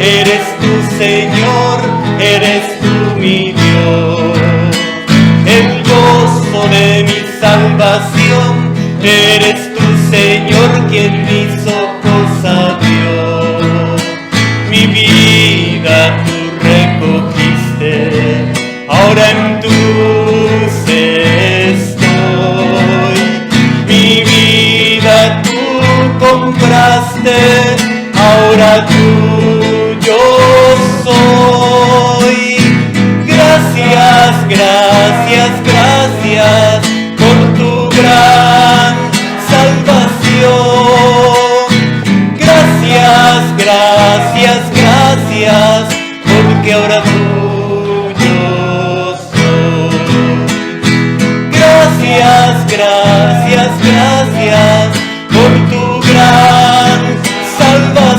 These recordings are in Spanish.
Eres tú, Señor, eres tú mi Dios. El gozo de mi salvación, eres tú, Señor, quien mis ojos abrió. Mi vida tú recogiste, ahora en tus estoy. Mi vida tú compraste, ahora tuyo soy. Gracias, gracias, gracias por tu gran salvación. Gracias, gracias, gracias, porque ahora tuyo soy. Gracias, gracias, gracias por tu gran salvación.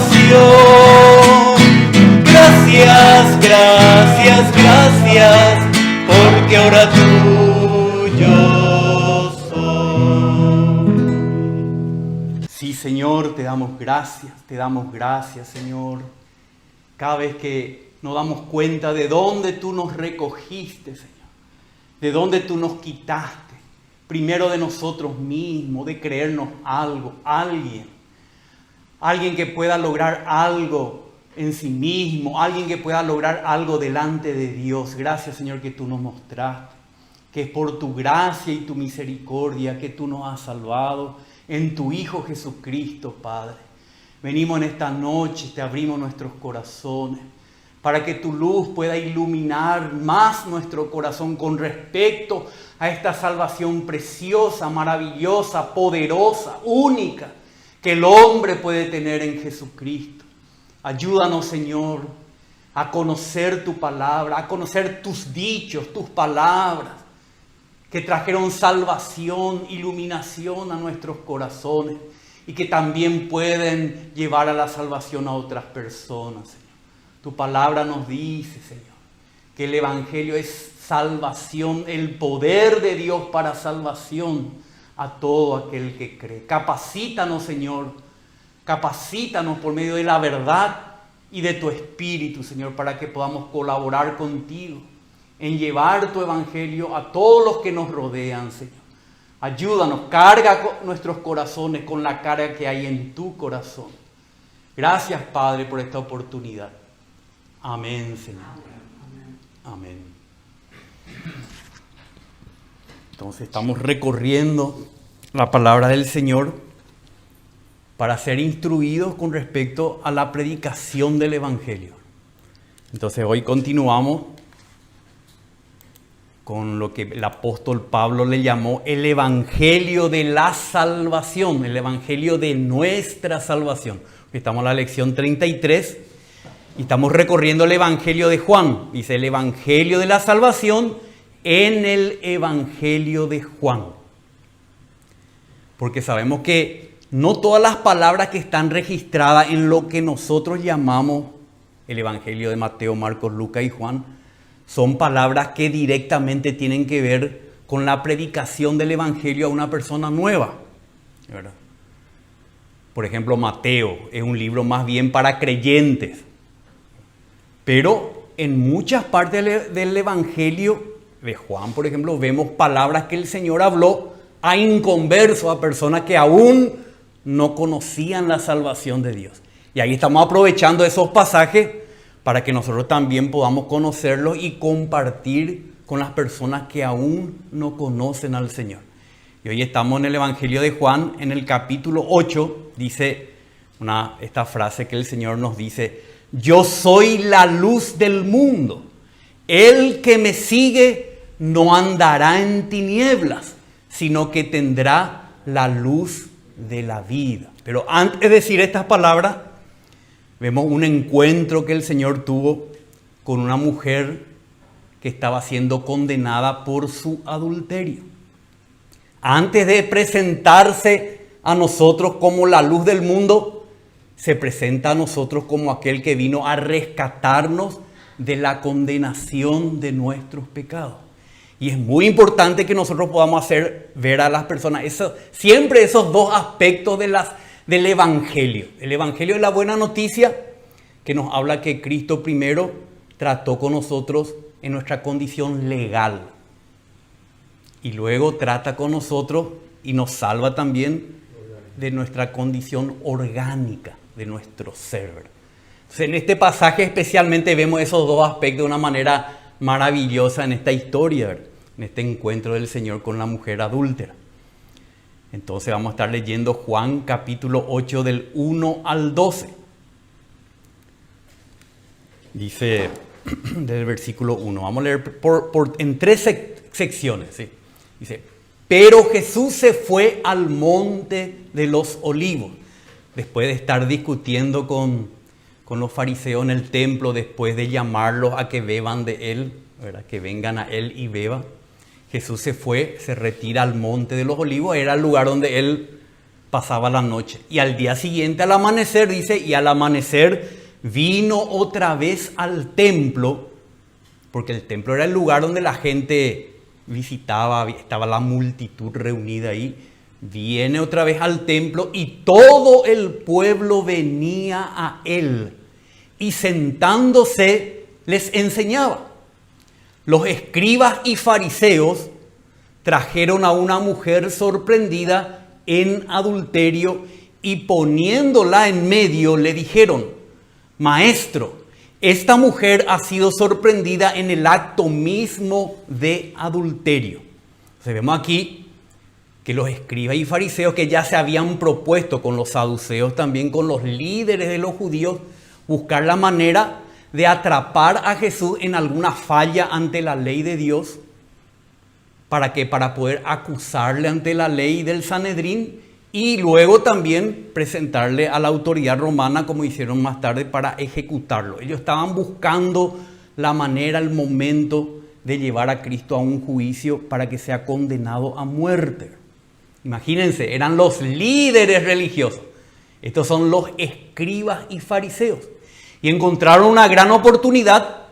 Gracias, gracias, gracias, porque ahora tuyo soy. Sí, Señor, te damos gracias, Señor. Cada vez que nos damos cuenta de dónde tú nos recogiste, Señor, de dónde tú nos quitaste, primero de nosotros mismos, de creernos algo, alguien que pueda lograr algo en sí mismo, alguien que pueda lograr algo delante de Dios. Gracias, Señor, que tú nos mostraste, que es por tu gracia y tu misericordia que tú nos has salvado en tu Hijo Jesucristo, Padre. Venimos en esta noche, te abrimos nuestros corazones para que tu luz pueda iluminar más nuestro corazón con respecto a esta salvación preciosa, maravillosa, poderosa, única que el hombre puede tener en Jesucristo. Ayúdanos, Señor, a conocer tu palabra, a conocer tus dichos, tus palabras, que trajeron salvación, iluminación a nuestros corazones y que también pueden llevar a la salvación a otras personas, Señor. Tu palabra nos dice, Señor, que el Evangelio es salvación, el poder de Dios para salvación a todo aquel que cree. Capacítanos, Señor, capacítanos por medio de la verdad y de tu Espíritu, Señor, para que podamos colaborar contigo en llevar tu Evangelio a todos los que nos rodean, Señor. Ayúdanos, carga nuestros corazones con la carga que hay en tu corazón. Gracias, Padre, por esta oportunidad. Amén, Señor. Amén. Entonces estamos recorriendo la palabra del Señor para ser instruidos con respecto a la predicación del Evangelio. Entonces hoy continuamos con lo que el apóstol Pablo le llamó el Evangelio de la salvación, el Evangelio de nuestra salvación. Estamos en la lección 33 y estamos recorriendo el Evangelio de Juan. Dice el Evangelio de la salvación en el Evangelio de Juan. Porque sabemos que no todas las palabras que están registradas en lo que nosotros llamamos el Evangelio de Mateo, Marcos, Lucas y Juan son palabras que directamente tienen que ver con la predicación del Evangelio a una persona nueva, ¿verdad? Por ejemplo, Mateo es un libro más bien para creyentes. Pero en muchas partes del Evangelio de Juan, por ejemplo, vemos palabras que el Señor habló a inconversos, a personas que aún no conocían la salvación de Dios. Y ahí estamos aprovechando esos pasajes para que nosotros también podamos conocerlos y compartir con las personas que aún no conocen al Señor. Y hoy estamos en el Evangelio de Juan, en el capítulo 8, dice esta frase que el Señor nos dice: yo soy la luz del mundo. El que me sigue no andará en tinieblas, sino que tendrá la luz de la vida. Pero antes de decir estas palabras, vemos un encuentro que el Señor tuvo con una mujer que estaba siendo condenada por su adulterio. Antes de presentarse a nosotros como la luz del mundo, se presenta a nosotros como aquel que vino a rescatarnos de la condenación de nuestros pecados. Y es muy importante que nosotros podamos hacer ver a las personas siempre esos dos aspectos del Evangelio. El Evangelio es la buena noticia que nos habla que Cristo primero trató con nosotros en nuestra condición legal y luego trata con nosotros y nos salva también de nuestra condición orgánica, de nuestro ser. Entonces, en este pasaje especialmente vemos esos dos aspectos de una manera maravillosa en esta historia, en este encuentro del Señor con la mujer adúltera. Entonces vamos a estar leyendo Juan capítulo 8 del 1 al 12. Dice del versículo 1, vamos a leer en tres secciones. ¿Sí? Dice, pero Jesús se fue al monte de los olivos, después de estar discutiendo con los fariseos en el templo, después de llamarlos a que beban de él, ¿verdad? Que vengan a él y beban. Jesús se retira al monte de los olivos, era el lugar donde él pasaba la noche. Y al día siguiente, al amanecer, dice, y al amanecer vino otra vez al templo, porque el templo era el lugar donde la gente visitaba, estaba la multitud reunida ahí. Viene otra vez al templo y todo el pueblo venía a él y sentándose les enseñaba. Los escribas y fariseos trajeron a una mujer sorprendida en adulterio y poniéndola en medio le dijeron, Maestro, esta mujer ha sido sorprendida en el acto mismo de adulterio. Entonces vemos aquí que los escribas y fariseos que ya se habían propuesto con los saduceos, también con los líderes de los judíos, buscar la manera de atrapar a Jesús en alguna falla ante la ley de Dios. ¿Para qué? Para poder acusarle ante la ley del Sanedrín y luego también presentarle a la autoridad romana, como hicieron más tarde, para ejecutarlo. Ellos estaban buscando la manera, el momento de llevar a Cristo a un juicio para que sea condenado a muerte. Imagínense, eran los líderes religiosos. Estos son los escribas y fariseos. Y encontraron una gran oportunidad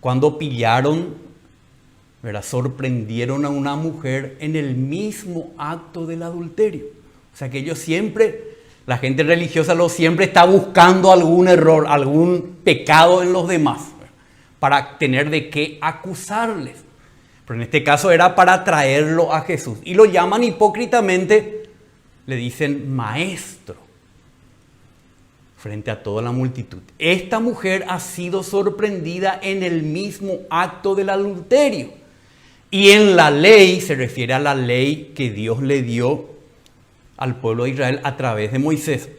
cuando pillaron, ¿verdad? Sorprendieron a una mujer en el mismo acto del adulterio. O sea que ellos siempre, la gente religiosa siempre está buscando algún error, algún pecado en los demás, ¿verdad? Para tener de qué acusarles. Pero en este caso era para traerlo a Jesús. Y lo llaman hipócritamente, le dicen maestro, frente a toda la multitud. Esta mujer ha sido sorprendida en el mismo acto del adulterio. Y en la ley, se refiere a la ley que Dios le dio al pueblo de Israel a través de Moisés.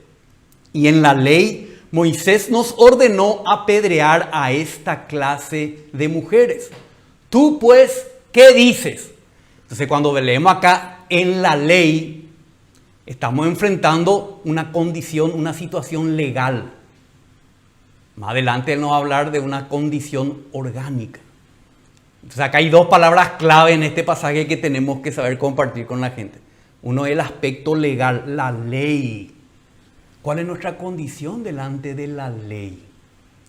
Y en la ley, Moisés nos ordenó apedrear a esta clase de mujeres. Tú pues, ¿qué dices? Entonces cuando leemos acá en la ley, estamos enfrentando una condición, una situación legal. Más adelante él nos va a hablar de una condición orgánica. Entonces acá hay dos palabras clave en este pasaje que tenemos que saber compartir con la gente. Uno es el aspecto legal, la ley. ¿Cuál es nuestra condición delante de la ley?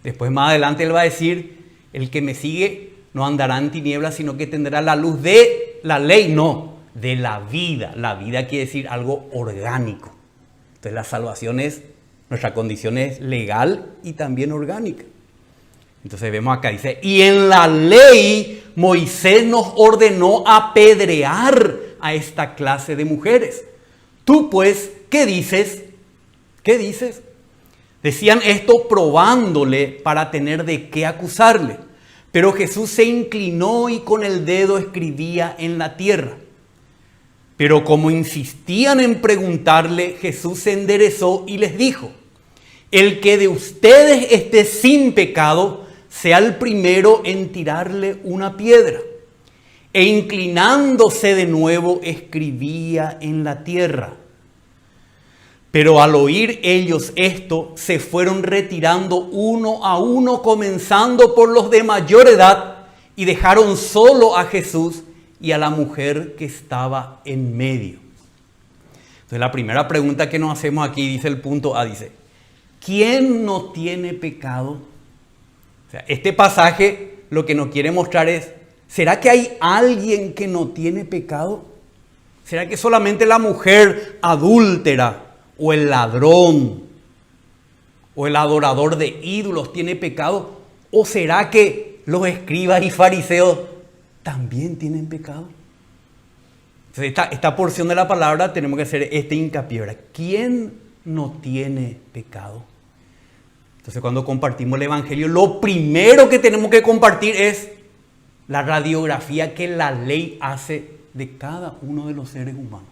Después más adelante él va a decir, el que me sigue no andará en tinieblas, sino que tendrá la luz de la ley, no, de la vida. La vida quiere decir algo orgánico. Entonces la salvación es, nuestra condición es legal y también orgánica. Entonces vemos acá, dice, y en la ley Moisés nos ordenó apedrear a esta clase de mujeres. Tú pues, ¿qué dices? ¿Qué dices? Decían esto probándole para tener de qué acusarle. Pero Jesús se inclinó y con el dedo escribía en la tierra. Pero como insistían en preguntarle, Jesús se enderezó y les dijo, el que de ustedes esté sin pecado, sea el primero en tirarle una piedra. E inclinándose de nuevo, escribía en la tierra. Pero al oír ellos esto, se fueron retirando uno a uno, comenzando por los de mayor edad, y dejaron solo a Jesús y a la mujer que estaba en medio. Entonces la primera pregunta que nos hacemos aquí, dice el punto A, dice, ¿quién no tiene pecado? O sea, este pasaje lo que nos quiere mostrar es, ¿será que hay alguien que no tiene pecado? ¿Será que solamente la mujer adúltera o el ladrón ¿O el adorador de ídolos tiene pecado? ¿O será que los escribas y fariseos también tienen pecado? Entonces esta porción de la palabra tenemos que hacer este hincapié, ¿verdad? ¿Quién no tiene pecado? Entonces cuando compartimos el Evangelio, lo primero que tenemos que compartir es la radiografía que la ley hace de cada uno de los seres humanos.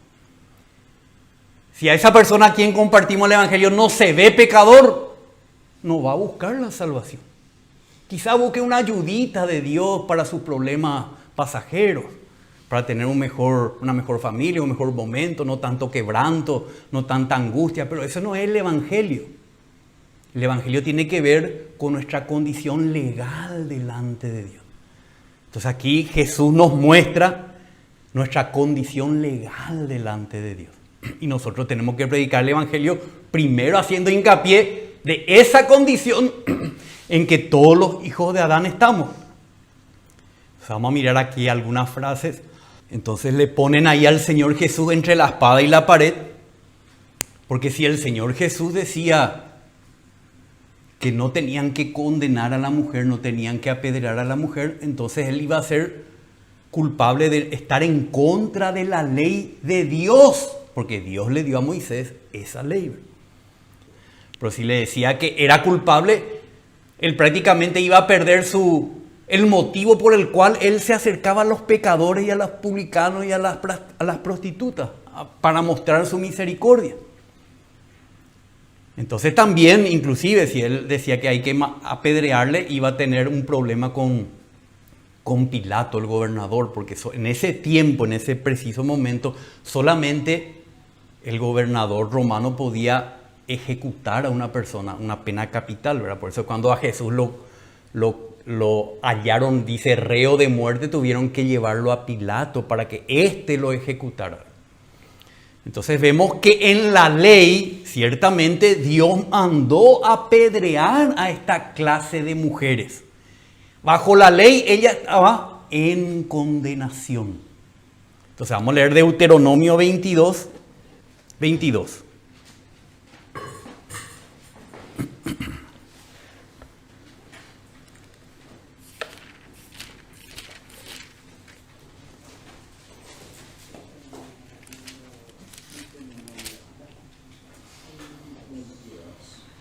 Si a esa persona a quien compartimos el Evangelio no se ve pecador, no va a buscar la salvación. Quizá busque una ayudita de Dios para sus problemas pasajeros, para tener una mejor familia, un mejor momento, no tanto quebranto, no tanta angustia, pero eso no es el Evangelio. El Evangelio tiene que ver con nuestra condición legal delante de Dios. Entonces aquí Jesús nos muestra nuestra condición legal delante de Dios. Y nosotros tenemos que predicar el Evangelio primero haciendo hincapié de esa condición en que todos los hijos de Adán estamos. Entonces vamos a mirar aquí algunas frases. Entonces le ponen ahí al Señor Jesús entre la espada y la pared. Porque si el Señor Jesús decía que no tenían que condenar a la mujer, no tenían que apedrear a la mujer, entonces él iba a ser culpable de estar en contra de la ley de Dios, porque Dios le dio a Moisés esa ley. Pero si le decía que era culpable, él prácticamente iba a perder el motivo por el cual él se acercaba a los pecadores y a los publicanos y a las prostitutas para mostrar su misericordia. Entonces también, inclusive, si él decía que hay que apedrearle, iba a tener un problema con Pilato, el gobernador, porque en ese tiempo, en ese preciso momento, solamente el gobernador romano podía ejecutar a una persona, una pena capital, ¿verdad? Por eso cuando a Jesús lo hallaron, dice, reo de muerte, tuvieron que llevarlo a Pilato para que éste lo ejecutara. Entonces vemos que en la ley, ciertamente, Dios mandó apedrear a esta clase de mujeres. Bajo la ley, ella estaba en condenación. Entonces vamos a leer Deuteronomio 22.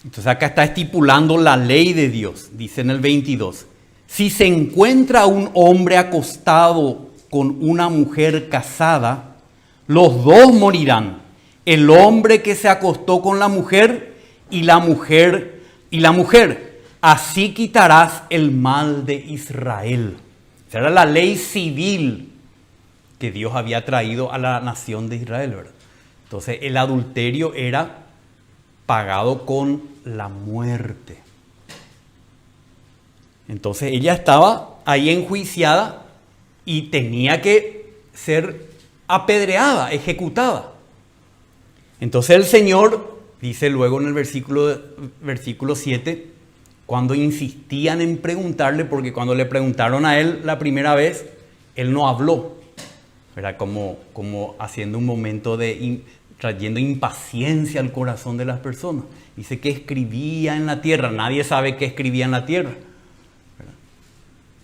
Entonces acá está estipulando la ley de Dios, dice en el 22. Si se encuentra un hombre acostado con una mujer casada, los dos morirán. El hombre que se acostó con la mujer y la mujer. Así quitarás el mal de Israel. Esa era la ley civil que Dios había traído a la nación de Israel, ¿verdad? Entonces el adulterio era pagado con la muerte. Entonces ella estaba ahí enjuiciada y tenía que ser apedreada, ejecutada. Entonces el Señor dice luego en el versículo 7, cuando insistían en preguntarle, porque cuando le preguntaron a él la primera vez, él no habló, ¿verdad? Como haciendo un momento trayendo impaciencia al corazón de las personas. Dice que escribía en la tierra. Nadie sabe qué escribía en la tierra, ¿verdad?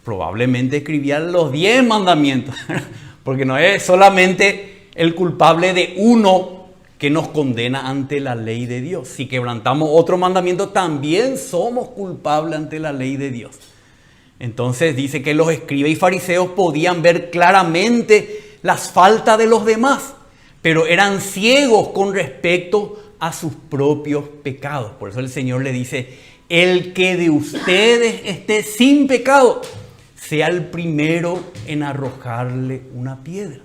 Probablemente escribía los 10 mandamientos, ¿verdad? Porque no es solamente el culpable de uno que nos condena ante la ley de Dios. Si quebrantamos otro mandamiento, también somos culpables ante la ley de Dios. Entonces dice que los escribas y fariseos podían ver claramente las faltas de los demás, pero eran ciegos con respecto a sus propios pecados. Por eso el Señor le dice, el que de ustedes esté sin pecado, sea el primero en arrojarle una piedra.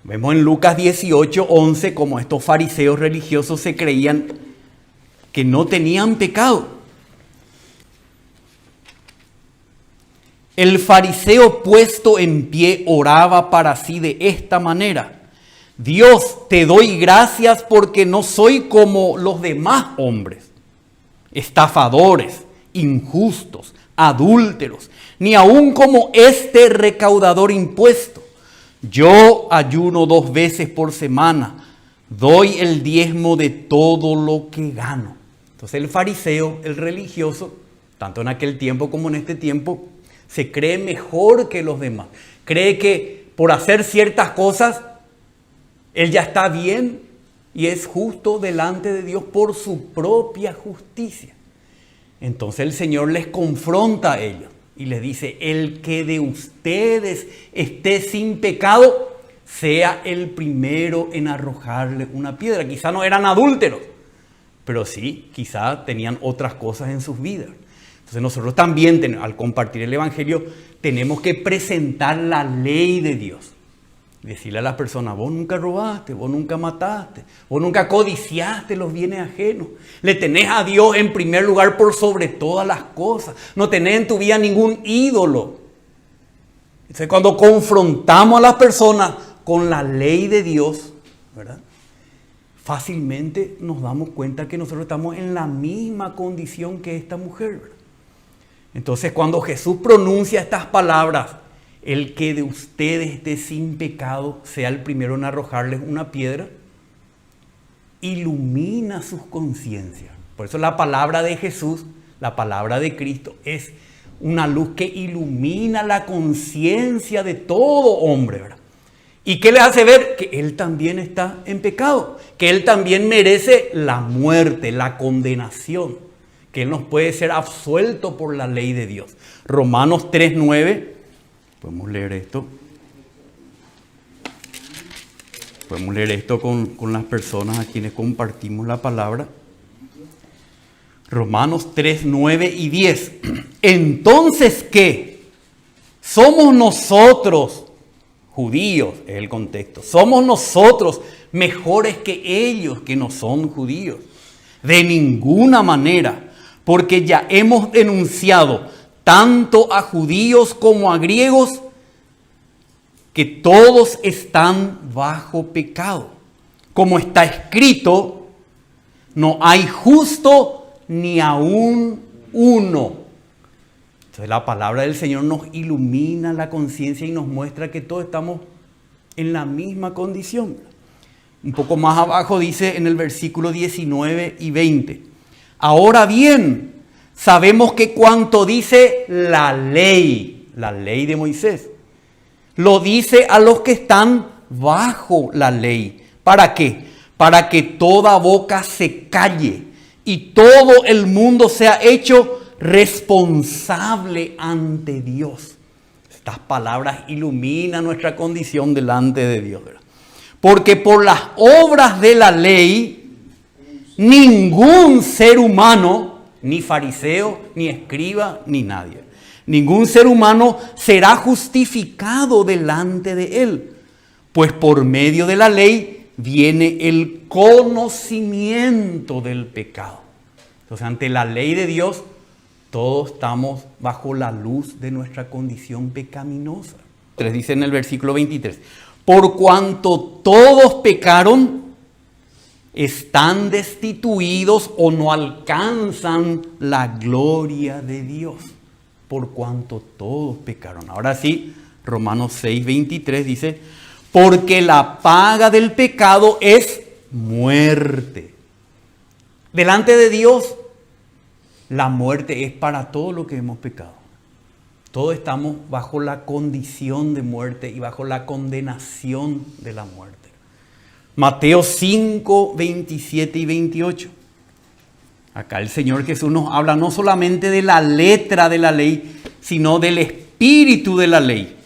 Vemos en Lucas 18:11 como estos fariseos religiosos se creían que no tenían pecado. El fariseo puesto en pie oraba para sí de esta manera: Dios, te doy gracias porque no soy como los demás hombres, estafadores, injustos, adúlteros, ni aun como este recaudador impuesto. Yo ayuno 2 veces por semana, doy el diezmo de todo lo que gano. Entonces el fariseo, el religioso, tanto en aquel tiempo como en este tiempo, se cree mejor que los demás. Cree que por hacer ciertas cosas, él ya está bien y es justo delante de Dios por su propia justicia. Entonces el Señor les confronta a ellos y les dice: el que de ustedes esté sin pecado, sea el primero en arrojarle una piedra. Quizá no eran adúlteros, pero sí, quizá tenían otras cosas en sus vidas. Entonces nosotros también, al compartir el Evangelio, tenemos que presentar la ley de Dios. Decirle a las personas: vos nunca robaste, vos nunca mataste, vos nunca codiciaste los bienes ajenos. Le tenés a Dios en primer lugar por sobre todas las cosas. No tenés en tu vida ningún ídolo. Entonces cuando confrontamos a las personas con la ley de Dios, ¿verdad?, fácilmente nos damos cuenta que nosotros estamos en la misma condición que esta mujer, ¿verdad? Entonces cuando Jesús pronuncia estas palabras: el que de ustedes esté sin pecado, sea el primero en arrojarles una piedra, ilumina sus conciencias. Por eso la palabra de Jesús, la palabra de Cristo, es una luz que ilumina la conciencia de todo hombre, ¿verdad? ¿Y qué le hace ver? Que él también está en pecado, que él también merece la muerte, la condenación, que él nos puede ser absuelto por la ley de Dios. Romanos 3:9, podemos leer esto. Podemos leer esto con las personas a quienes compartimos la palabra. Romanos 3:9 y 10. Entonces, ¿qué? ¿Somos nosotros judíos? Es el contexto. ¿Somos nosotros mejores que ellos que no son judíos? De ninguna manera, porque ya hemos denunciado tanto a judíos como a griegos que todos están bajo pecado. Como está escrito: no hay justo ni aún uno. Entonces la palabra del Señor nos ilumina la conciencia y nos muestra que todos estamos en la misma condición. Un poco más abajo dice en el versículo 19 y 20: ahora bien, sabemos que cuanto dice la ley de Moisés, lo dice a los que están bajo la ley. ¿Para qué? Para que toda boca se calle y todo el mundo sea hecho responsable ante Dios. Estas palabras iluminan nuestra condición delante de Dios, ¿verdad? Porque por las obras de la ley, ningún ser humano, ni fariseo, ni escriba, ni nadie, ningún ser humano será justificado delante de él, pues por medio de la ley viene el conocimiento del pecado. Entonces, ante la ley de Dios, todos estamos bajo la luz de nuestra condición pecaminosa. Dice en el versículo 23: por cuanto todos pecaron, están destituidos o no alcanzan la gloria de Dios. Por cuanto todos pecaron. Ahora sí, Romanos 6:23 dice: porque la paga del pecado es muerte. Delante de Dios, la muerte es para todo lo que hemos pecado. Todos estamos bajo la condición de muerte y bajo la condenación de la muerte. Mateo 5, 27 y 28. Acá el Señor Jesús nos habla no solamente de la letra de la ley, sino del espíritu de la ley.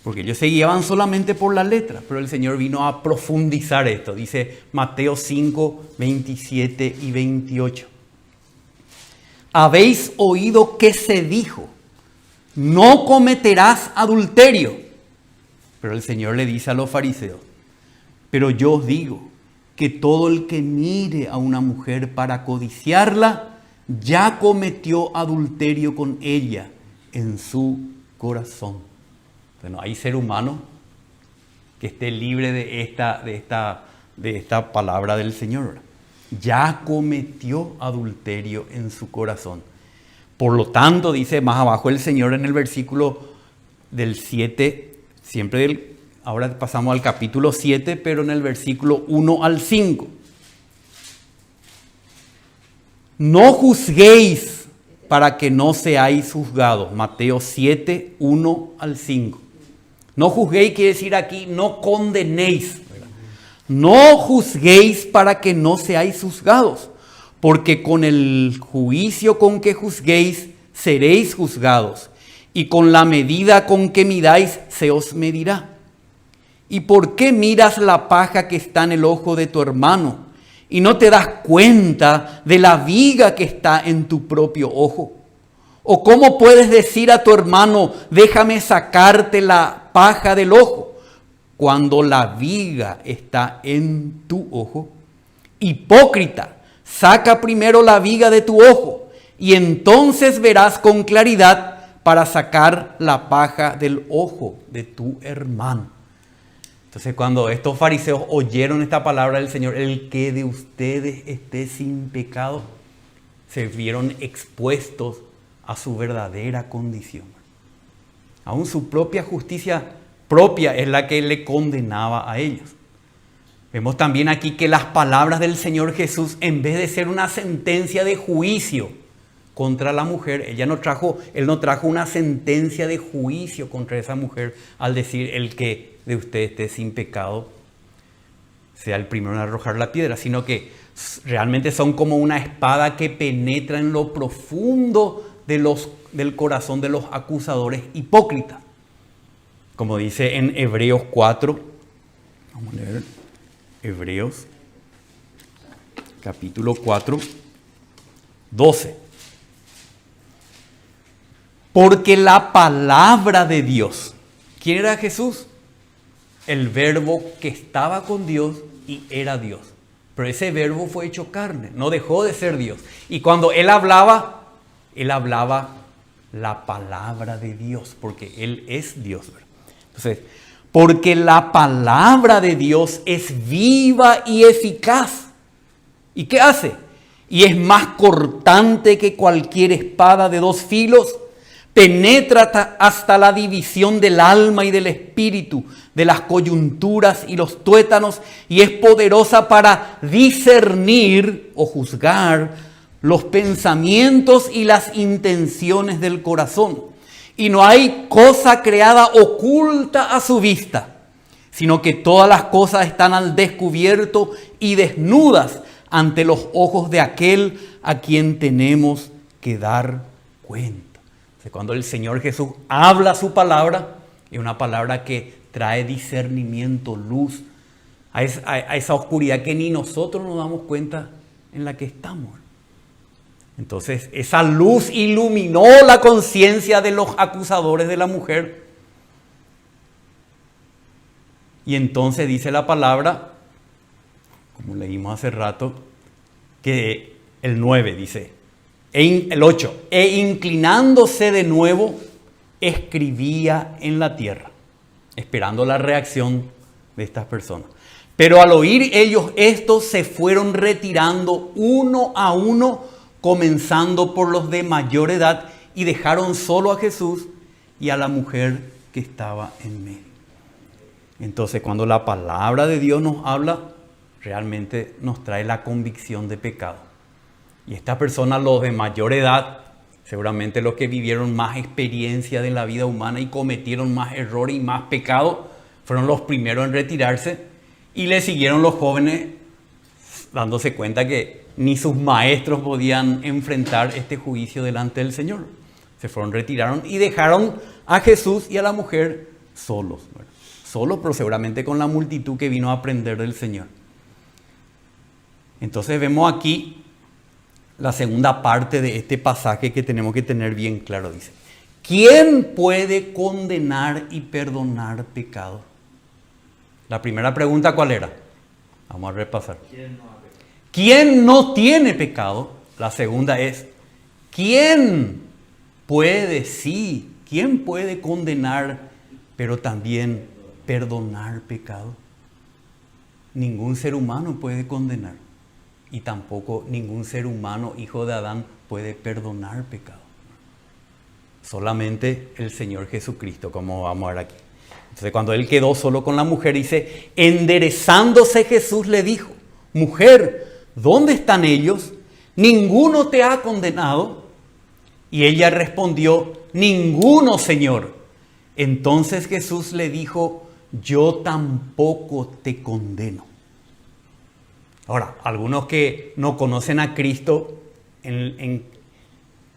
Porque ellos se guiaban solamente por la letra, pero el Señor vino a profundizar esto. Dice Mateo 5, 27 y 28. Habéis oído que se dijo: no cometerás adulterio. Pero el Señor le dice a los fariseos: pero yo os digo que todo el que mire a una mujer para codiciarla, ya cometió adulterio con ella en su corazón. Bueno, hay ser humano que esté libre de esta palabra del Señor. Ya cometió adulterio en su corazón. Por lo tanto, dice más abajo el Señor en el versículo del 7, ahora pasamos al capítulo 7, pero en el versículo 1 al 5. No juzguéis para que no seáis juzgados. Mateo 7, 1 al 5. No juzguéis quiere decir aquí, no condenéis. No juzguéis para que no seáis juzgados, porque con el juicio con que juzguéis seréis juzgados, y con la medida con que midáis se os medirá. ¿Y por qué miras la paja que está en el ojo de tu hermano y no te das cuenta de la viga que está en tu propio ojo? ¿O cómo puedes decir a tu hermano, déjame sacarte la paja del ojo, cuando la viga está en tu ojo? Hipócrita, saca primero la viga de tu ojo y entonces verás con claridad para sacar la paja del ojo de tu hermano. Entonces, cuando estos fariseos oyeron esta palabra del Señor, el que de ustedes esté sin pecado, se vieron expuestos a su verdadera condición. Aún su propia justicia propia es la que le condenaba a ellos. Vemos también aquí que las palabras del Señor Jesús, en vez de ser una sentencia de juicio contra la mujer, Él no trajo una sentencia de juicio contra esa mujer al decir, el que de usted esté sin pecado sea el primero en arrojar la piedra, sino que realmente son como una espada que penetra en lo profundo del corazón de los acusadores hipócritas. Como dice en Hebreos 4, vamos a leer Hebreos capítulo 4, 12. Porque la palabra de Dios, ¿quién era Jesús? El verbo que estaba con Dios y era Dios. Pero ese verbo fue hecho carne, no dejó de ser Dios. Y cuando Él hablaba la palabra de Dios, porque Él es Dios. Entonces, porque la palabra de Dios es viva y eficaz. ¿Y qué hace? Y es más cortante que cualquier espada de dos filos. Penetra hasta la división del alma y del espíritu, de las coyunturas y los tuétanos, y es poderosa para discernir o juzgar los pensamientos y las intenciones del corazón. Y no hay cosa creada oculta a su vista, sino que todas las cosas están al descubierto y desnudas ante los ojos de aquel a quien tenemos que dar cuenta. Cuando el Señor Jesús habla su palabra, es una palabra que trae discernimiento, luz, a esa oscuridad que ni nosotros nos damos cuenta en la que estamos. Entonces, esa luz iluminó la conciencia de los acusadores de la mujer. Y entonces dice la palabra, como leímos hace rato, que el 9 dice, el 8, e inclinándose de nuevo, escribía en la tierra, esperando la reacción de estas personas. Pero al oír ellos esto, se fueron retirando uno a uno, comenzando por los de mayor edad, y dejaron solo a Jesús y a la mujer que estaba en medio. Entonces, cuando la palabra de Dios nos habla, realmente nos trae la convicción de pecado. Y estas personas, los de mayor edad, seguramente los que vivieron más experiencia de la vida humana y cometieron más errores y más pecado, fueron los primeros en retirarse, y le siguieron los jóvenes dándose cuenta que ni sus maestros podían enfrentar este juicio delante del Señor. Se fueron, retiraron y dejaron a Jesús y a la mujer solos. Solos, pero seguramente con la multitud que vino a aprender del Señor. Entonces vemos aquí la segunda parte de este pasaje que tenemos que tener bien claro. Dice, ¿quién puede condenar y perdonar pecado? La primera pregunta, ¿cuál era? Vamos a repasar. ¿Quién no tiene pecado? La segunda es, ¿quién puede, sí, quién puede condenar, pero también perdonar pecado? Ningún ser humano puede condenar. Y tampoco ningún ser humano, hijo de Adán, puede perdonar pecado. Solamente el Señor Jesucristo, como vamos a ver aquí. Entonces, cuando Él quedó solo con la mujer, dice, enderezándose Jesús le dijo, mujer, ¿dónde están ellos? ¿ninguno te ha condenado? Y ella respondió, ninguno, Señor. Entonces Jesús le dijo, yo tampoco te condeno. Ahora, algunos que no conocen a Cristo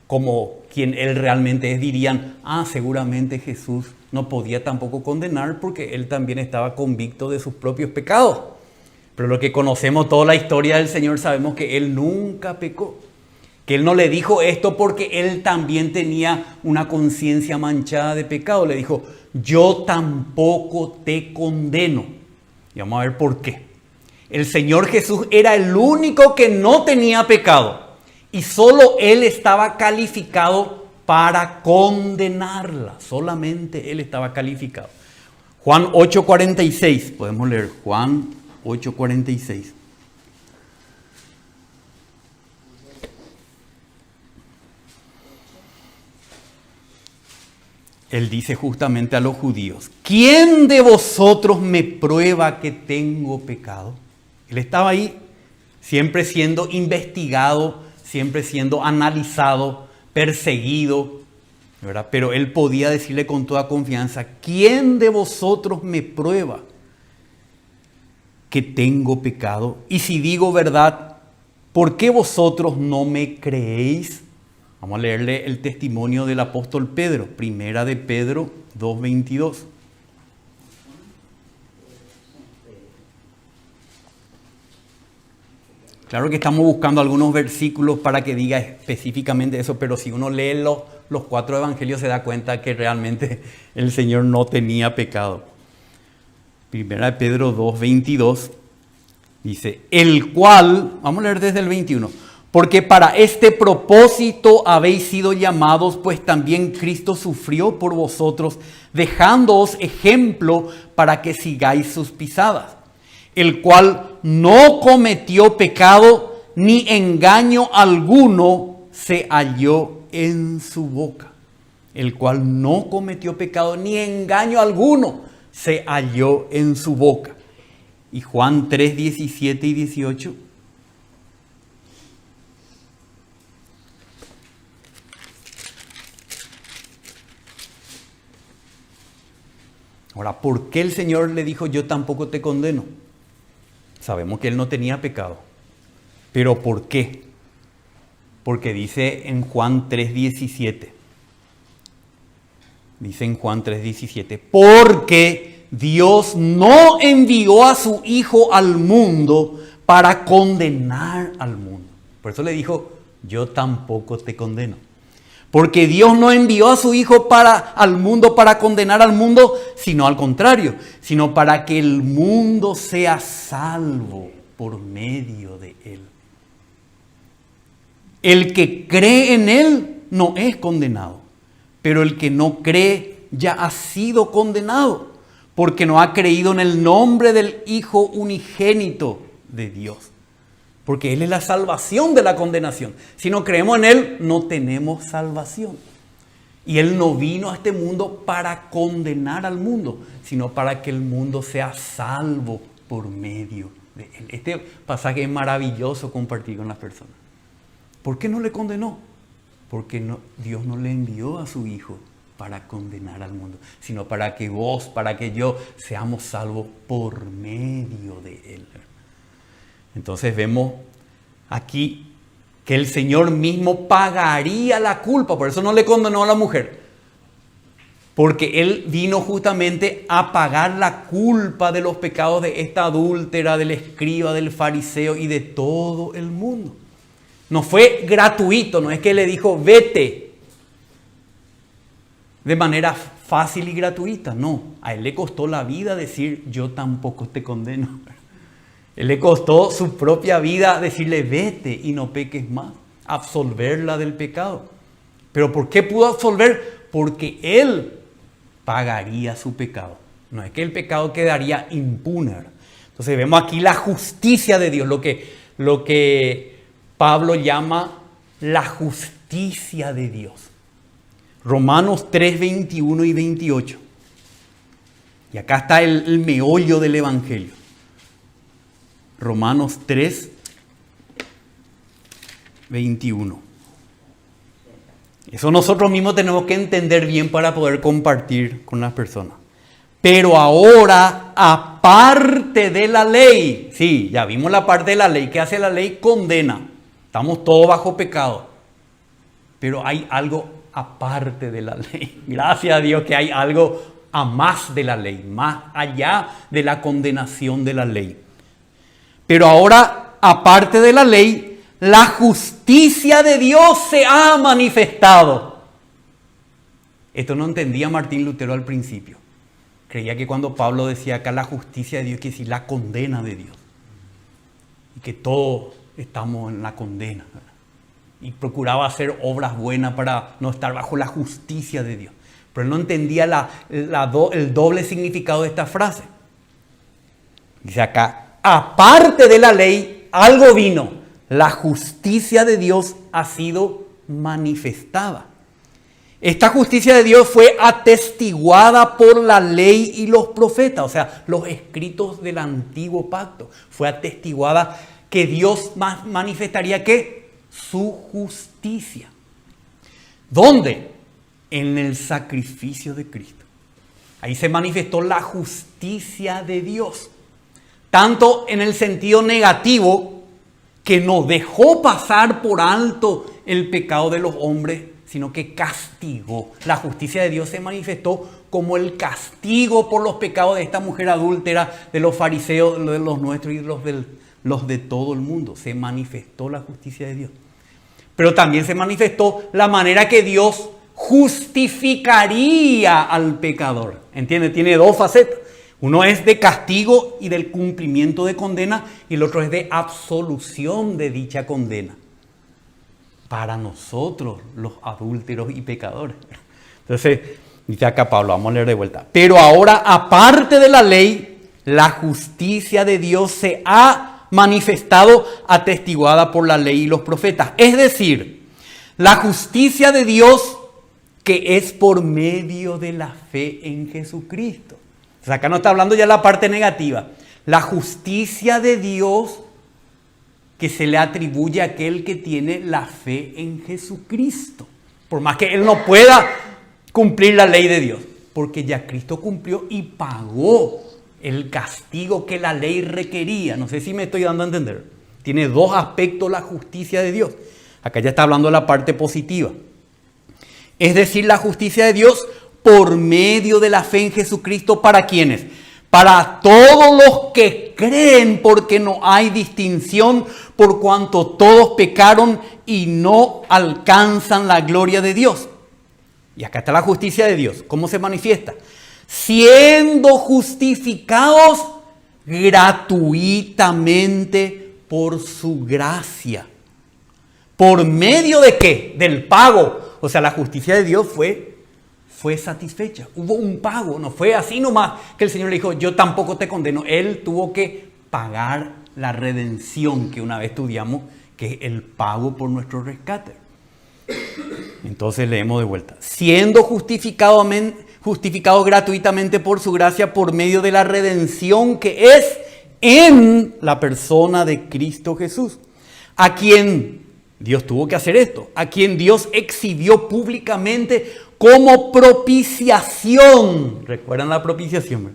como quien Él realmente es, dirían, seguramente Jesús no podía tampoco condenar porque Él también estaba convicto de sus propios pecados. Pero lo que conocemos toda la historia del Señor, sabemos que Él nunca pecó. Que Él no le dijo esto porque Él también tenía una conciencia manchada de pecado. Le dijo, yo tampoco te condeno. Y vamos a ver por qué. El Señor Jesús era el único que no tenía pecado. Y solo Él estaba calificado para condenarla. Solamente Él estaba calificado. Juan 8:46. Podemos leer Juan 8:46. Él dice justamente a los judíos, ¿quién de vosotros me prueba que tengo pecado? Él estaba ahí siempre siendo investigado, siempre siendo analizado, perseguido, ¿verdad? Pero él podía decirle con toda confianza, ¿quién de vosotros me prueba que tengo pecado? Y si digo verdad, ¿por qué vosotros no me creéis? Vamos a leerle el testimonio del apóstol Pedro, primera de Pedro 2:22. Claro que estamos buscando algunos versículos para que diga específicamente eso, pero si uno lee los 4 evangelios se da cuenta que realmente el Señor no tenía pecado. Primera de Pedro 2:22 dice, el cual, vamos a leer desde el 21, porque para este propósito habéis sido llamados, pues también Cristo sufrió por vosotros, dejándoos ejemplo para que sigáis sus pisadas, el cual no cometió pecado, ni engaño alguno se halló en su boca. El cual no cometió pecado, ni engaño alguno se halló en su boca. Y Juan 3:17 y 18. Ahora, ¿por qué el Señor le dijo, yo tampoco te condeno? Sabemos que él no tenía pecado. ¿Pero por qué? Porque dice en Juan 3:17. Dice en Juan 3:17. Porque Dios no envió a su Hijo al mundo para condenar al mundo. Por eso le dijo, yo tampoco te condeno. Porque Dios no envió a su Hijo al mundo para condenar al mundo, sino al contrario, sino para que el mundo sea salvo por medio de Él. El que cree en Él no es condenado, pero el que no cree ya ha sido condenado, porque no ha creído en el nombre del Hijo unigénito de Dios. Porque Él es la salvación de la condenación. Si no creemos en Él, no tenemos salvación. Y Él no vino a este mundo para condenar al mundo, sino para que el mundo sea salvo por medio de Él. Este pasaje es maravilloso compartir con las personas. ¿Por qué no le condenó? Porque Dios no le envió a su Hijo para condenar al mundo, sino para que vos, para que yo, seamos salvos por medio de Él. Entonces vemos aquí que el Señor mismo pagaría la culpa. Por eso no le condenó a la mujer. Porque Él vino justamente a pagar la culpa de los pecados de esta adúltera, del escriba, del fariseo y de todo el mundo. No fue gratuito, no es que le dijo vete de manera fácil y gratuita. No, a Él le costó la vida decir yo tampoco te condeno. Él le costó su propia vida decirle vete y no peques más, absolverla del pecado. ¿Pero por qué pudo absolver? Porque Él pagaría su pecado. No es que el pecado quedaría impune. Entonces vemos aquí la justicia de Dios, lo que Pablo llama la justicia de Dios. Romanos 3, 21 y 28. Y acá está el meollo del Evangelio. Romanos 3, 21. Eso nosotros mismos tenemos que entender bien para poder compartir con las personas. Pero ahora, aparte de la ley, sí, ya vimos la parte de la ley. ¿Qué hace la ley? Condena. Estamos todos bajo pecado. Pero hay algo aparte de la ley. Gracias a Dios que hay algo a más de la ley, más allá de la condenación de la ley. Pero ahora, aparte de la ley, la justicia de Dios se ha manifestado. Esto no entendía Martín Lutero al principio. Creía que cuando Pablo decía acá la justicia de Dios, quiere decir la condena de Dios. Y que todos estamos en la condena, ¿verdad? Y procuraba hacer obras buenas para no estar bajo la justicia de Dios. Pero él no entendía el doble significado de esta frase. Dice acá, aparte de la ley, algo vino. La justicia de Dios ha sido manifestada. Esta justicia de Dios fue atestiguada por la ley y los profetas, o sea, los escritos del antiguo pacto. Fue atestiguada que Dios manifestaría ¿qué? Su justicia. ¿Dónde? En el sacrificio de Cristo. Ahí se manifestó la justicia de Dios. Tanto en el sentido negativo, que no dejó pasar por alto el pecado de los hombres, sino que castigó. La justicia de Dios se manifestó como el castigo por los pecados de esta mujer adúltera, de los fariseos, de los nuestros y los de todo el mundo. Se manifestó la justicia de Dios. Pero también se manifestó la manera que Dios justificaría al pecador. ¿Entiende? Tiene dos facetas. Uno es de castigo y del cumplimiento de condena, y el otro es de absolución de dicha condena. Para nosotros, los adúlteros y pecadores. Entonces, dice acá Pablo, vamos a leer de vuelta. Pero ahora, aparte de la ley, la justicia de Dios se ha manifestado, atestiguada por la ley y los profetas. Es decir, la justicia de Dios que es por medio de la fe en Jesucristo. O sea, acá no está hablando ya la parte negativa. La justicia de Dios que se le atribuye a aquel que tiene la fe en Jesucristo. Por más que él no pueda cumplir la ley de Dios. Porque ya Cristo cumplió y pagó el castigo que la ley requería. No sé si me estoy dando a entender. Tiene dos aspectos la justicia de Dios. Acá ya está hablando de la parte positiva. Es decir, la justicia de Dios por medio de la fe en Jesucristo, ¿para quiénes? Para todos los que creen, porque no hay distinción, por cuanto todos pecaron y no alcanzan la gloria de Dios. Y acá está la justicia de Dios. ¿Cómo se manifiesta? Siendo justificados gratuitamente por su gracia. ¿Por medio de qué? Del pago. O sea, la justicia de Dios fue satisfecha. Hubo un pago. No fue así nomás que el Señor le dijo, yo tampoco te condeno. Él tuvo que pagar la redención que una vez estudiamos, que es el pago por nuestro rescate. Entonces leemos de vuelta. Siendo justificado gratuitamente por su gracia, por medio de la redención que es en la persona de Cristo Jesús, a quien Dios tuvo que hacer esto, a quien Dios exhibió públicamente como propiciación. ¿Recuerdan la propiciación?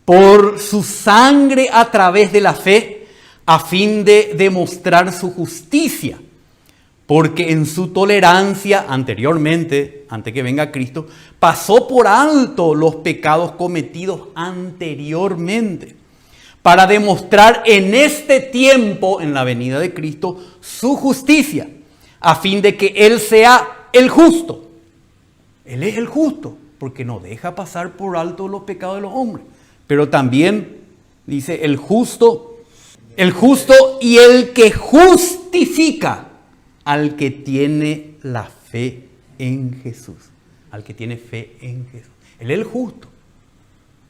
Por su sangre a través de la fe, a fin de demostrar su justicia. Porque en su tolerancia anteriormente, antes que venga Cristo, pasó por alto los pecados cometidos anteriormente, para demostrar en este tiempo, en la venida de Cristo, su justicia, a fin de que Él sea el justo. Él es el justo, porque no deja pasar por alto los pecados de los hombres. Pero también dice el justo y el que justifica al que tiene la fe en Jesús. Al que tiene fe en Jesús. Él es el justo,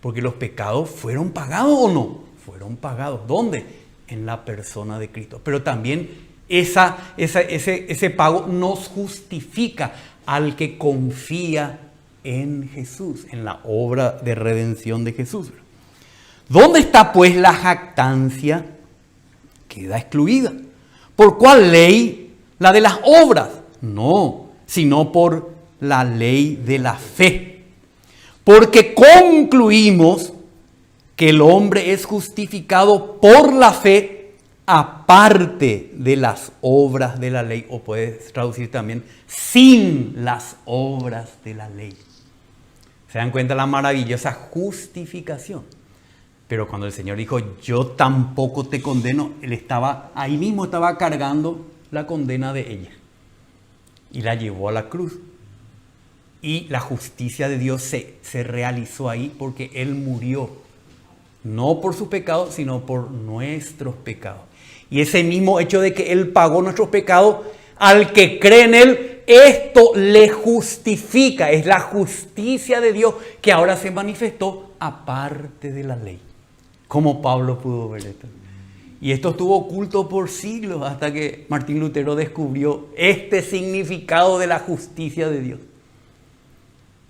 porque los pecados fueron pagados o no. Fueron pagados. ¿Dónde? En la persona de Cristo. Pero también ese pago nos justifica al que confía en Jesús, en la obra de redención de Jesús. ¿Dónde está pues la jactancia? Queda excluida. ¿Por cuál ley? ¿La de las obras? No, sino por la ley de la fe. Porque concluimos que el hombre es justificado por la fe aparte de las obras de la ley. O puedes traducir también, sin las obras de la ley. ¿Se dan cuenta la maravillosa justificación? Pero cuando el Señor dijo, yo tampoco te condeno, Él estaba, ahí mismo estaba cargando la condena de ella. Y la llevó a la cruz. Y la justicia de Dios se realizó ahí porque Él murió. No por sus pecados, sino por nuestros pecados. Y ese mismo hecho de que Él pagó nuestros pecados, al que cree en Él, esto le justifica. Es la justicia de Dios que ahora se manifestó aparte de la ley. Como Pablo pudo ver esto. Y esto estuvo oculto por siglos hasta que Martín Lutero descubrió este significado de la justicia de Dios.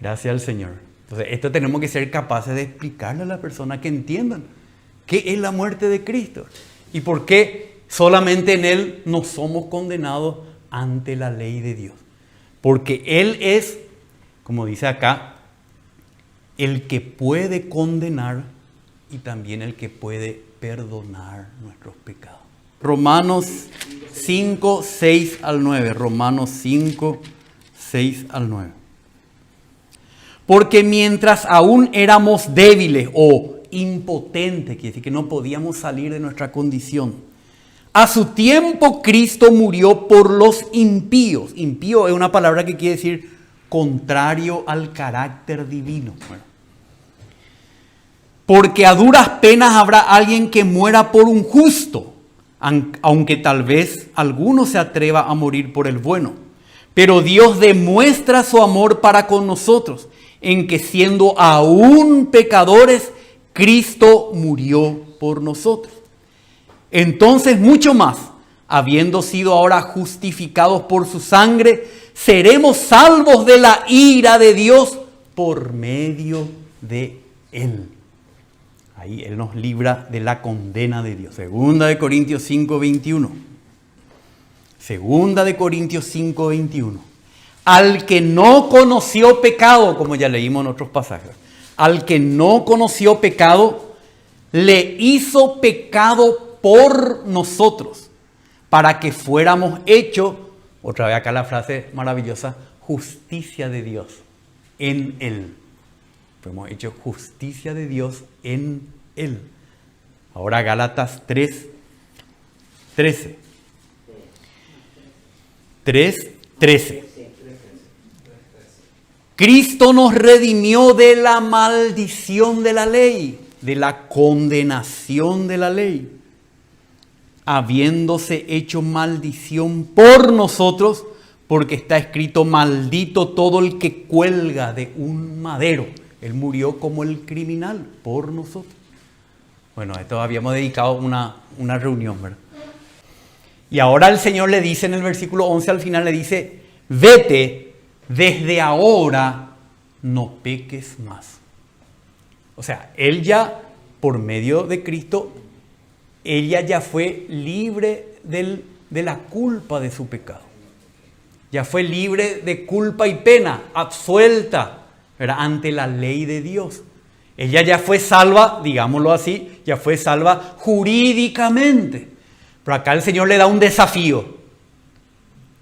Gracias al Señor. Entonces, esto tenemos que ser capaces de explicarle a las personas que entiendan qué es la muerte de Cristo y por qué solamente en Él no somos condenados ante la ley de Dios. Porque Él es, como dice acá, el que puede condenar y también el que puede perdonar nuestros pecados. Romanos 5, 6 al 9. Romanos 5, 6 al 9. Porque mientras aún éramos débiles o impotentes, quiere decir que no podíamos salir de nuestra condición, a su tiempo Cristo murió por los impíos. Impío es una palabra que quiere decir contrario al carácter divino. Bueno. Porque a duras penas habrá alguien que muera por un justo, aunque tal vez alguno se atreva a morir por el bueno. Pero Dios demuestra su amor para con nosotros, en que siendo aún pecadores, Cristo murió por nosotros. Entonces, mucho más, habiendo sido ahora justificados por su sangre, seremos salvos de la ira de Dios por medio de Él. Ahí Él nos libra de la condena de Dios. Segunda de Corintios 5, 21. Segunda de Corintios 5, 21. Al que no conoció pecado, como ya leímos en otros pasajes, al que no conoció pecado, le hizo pecado por nosotros, para que fuéramos hechos, otra vez acá la frase maravillosa, justicia de Dios en Él. Fuimos hechos justicia de Dios en Él. Ahora Gálatas 3, 13. 3, 13. Cristo nos redimió de la maldición de la ley, de la condenación de la ley, habiéndose hecho maldición por nosotros, porque está escrito, maldito todo el que cuelga de un madero. Él murió como el criminal por nosotros. Bueno, a esto habíamos dedicado una reunión, ¿verdad? Y ahora el Señor le dice en el versículo 11 al final, le dice, vete, desde ahora no peques más. O sea, Él ya, por medio de Cristo, ella ya fue libre de la culpa de su pecado. Ya fue libre de culpa y pena, absuelta, ¿verdad?, ante la ley de Dios. Ella ya fue salva, digámoslo así, ya fue salva jurídicamente. Pero acá el Señor le da un desafío.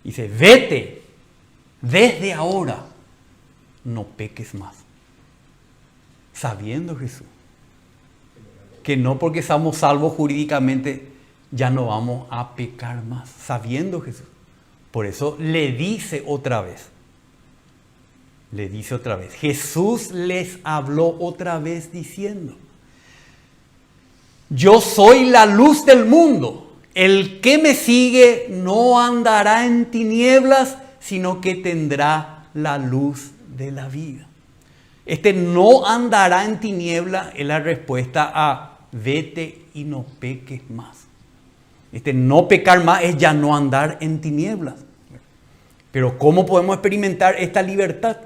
Dice, vete, desde ahora no peques más. Sabiendo Jesús que no porque somos salvos jurídicamente ya no vamos a pecar más. Sabiendo Jesús. Por eso le dice otra vez. Le dice otra vez. Jesús les habló otra vez diciendo, yo soy la luz del mundo. El que me sigue no andará en tinieblas, sino que tendrá la luz de la vida. Este no andará en tinieblas es la respuesta a vete y no peques más. Este no pecar más es ya no andar en tinieblas. Pero ¿cómo podemos experimentar esta libertad?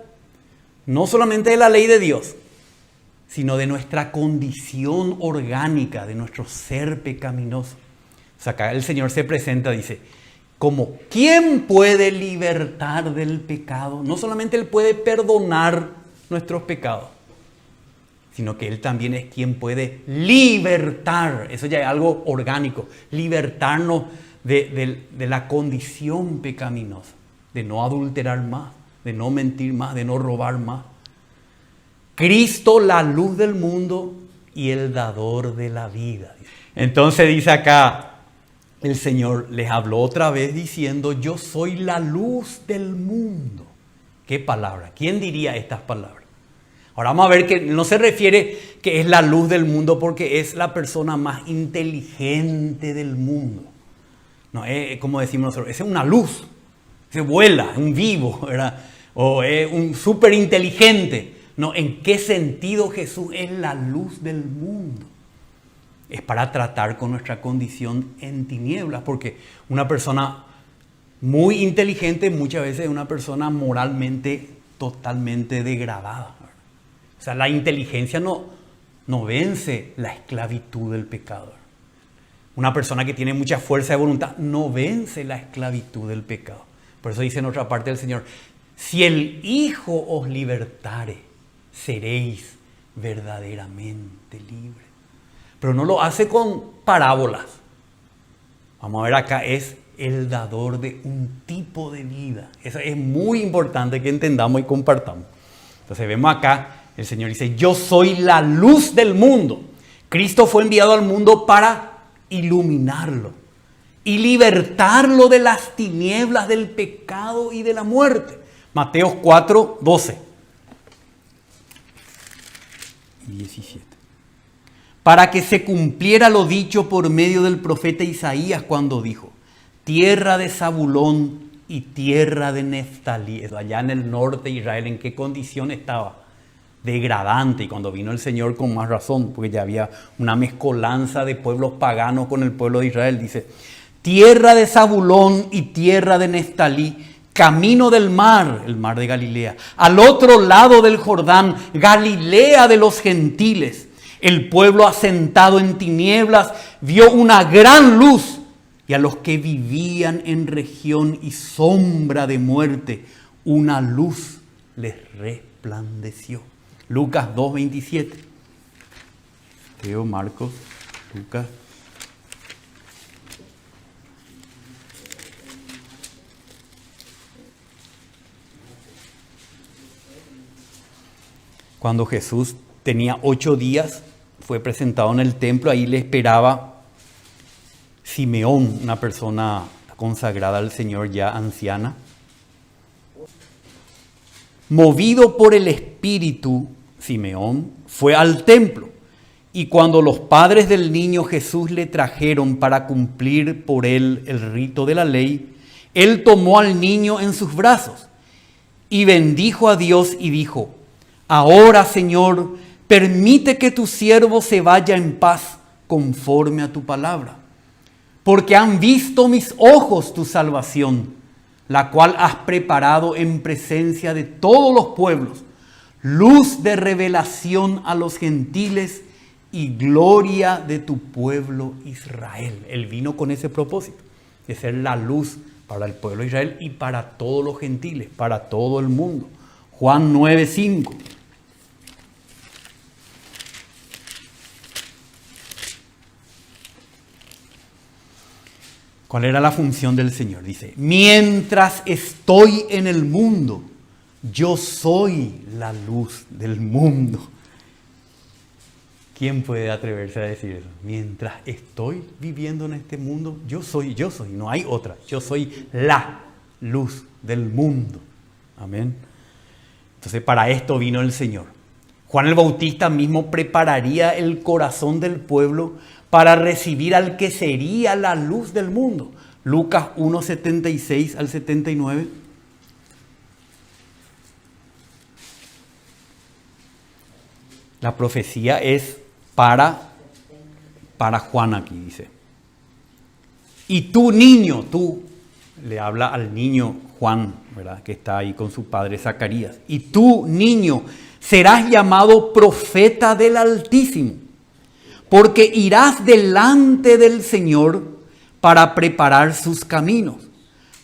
No solamente de la ley de Dios, sino de nuestra condición orgánica, de nuestro ser pecaminoso. O sea, acá el Señor se presenta, dice, como ¿quién puede libertar del pecado? No solamente Él puede perdonar nuestros pecados, sino que Él también es quien puede libertar. Eso ya es algo orgánico. Libertarnos de la condición pecaminosa, de no adulterar más, de no mentir más, de no robar más. Cristo, la luz del mundo y el dador de la vida. Entonces dice acá, el Señor les habló otra vez diciendo, yo soy la luz del mundo. ¿Qué palabra? ¿Quién diría estas palabras? Ahora vamos a ver que no se refiere que es la luz del mundo porque es la persona más inteligente del mundo. No, es como decimos nosotros, es una luz, se vuela, un vivo, ¿verdad? O es un súper inteligente. No, ¿en qué sentido Jesús es la luz del mundo? Es para tratar con nuestra condición en tinieblas, porque una persona muy inteligente muchas veces es una persona moralmente totalmente degradada. O sea, la inteligencia no vence la esclavitud del pecado. Una persona que tiene mucha fuerza de voluntad no vence la esclavitud del pecado. Por eso dice en otra parte del Señor, si el Hijo os libertare, seréis verdaderamente libres. Pero no lo hace con parábolas. Vamos a ver acá, es el dador de un tipo de vida. Eso es muy importante que entendamos y compartamos. Entonces vemos acá, el Señor dice, yo soy la luz del mundo. Cristo fue enviado al mundo para iluminarlo y libertarlo de las tinieblas del pecado y de la muerte. Mateo 4, 12 y 17. Para que se cumpliera lo dicho por medio del profeta Isaías cuando dijo, tierra de Zabulón y tierra de Neftalí. Allá en el norte de Israel, ¿en qué condición estaba? Degradante. Y cuando vino el Señor, con más razón, porque ya había una mezcolanza de pueblos paganos con el pueblo de Israel. Dice, tierra de Zabulón y tierra de Neftalí, camino del mar, el mar de Galilea, al otro lado del Jordán, Galilea de los gentiles. El pueblo asentado en tinieblas vio una gran luz, y a los que vivían en región y sombra de muerte, una luz les resplandeció. Lucas 2:27. Mateo, Marcos, Lucas. Cuando Jesús tenía 8 días, fue presentado en el templo, ahí le esperaba Simeón, una persona consagrada al Señor ya anciana. Movido por el Espíritu, Simeón fue al templo, y cuando los padres del niño Jesús le trajeron para cumplir por él el rito de la ley, él tomó al niño en sus brazos y bendijo a Dios y dijo, ahora, Señor, permite que tu siervo se vaya en paz conforme a tu palabra, porque han visto mis ojos tu salvación, la cual has preparado en presencia de todos los pueblos, luz de revelación a los gentiles y gloria de tu pueblo Israel. Él vino con ese propósito, de ser la luz para el pueblo de Israel y para todos los gentiles, para todo el mundo. Juan 9:5. ¿Cuál era la función del Señor? Dice, mientras estoy en el mundo, yo soy la luz del mundo. ¿Quién puede atreverse a decir eso? Mientras estoy viviendo en este mundo, yo soy, no hay otra. Yo soy la luz del mundo. Amén. Entonces para esto vino el Señor. Juan el Bautista mismo prepararía el corazón del pueblo para recibir al que sería la luz del mundo. Lucas 1:76 al 79. La profecía es para Juan aquí, dice. Y tú, niño, tú, le habla al niño Juan, ¿verdad? Que está ahí con su padre Zacarías. Y tú, niño, serás llamado profeta del Altísimo, porque irás delante del Señor para preparar sus caminos,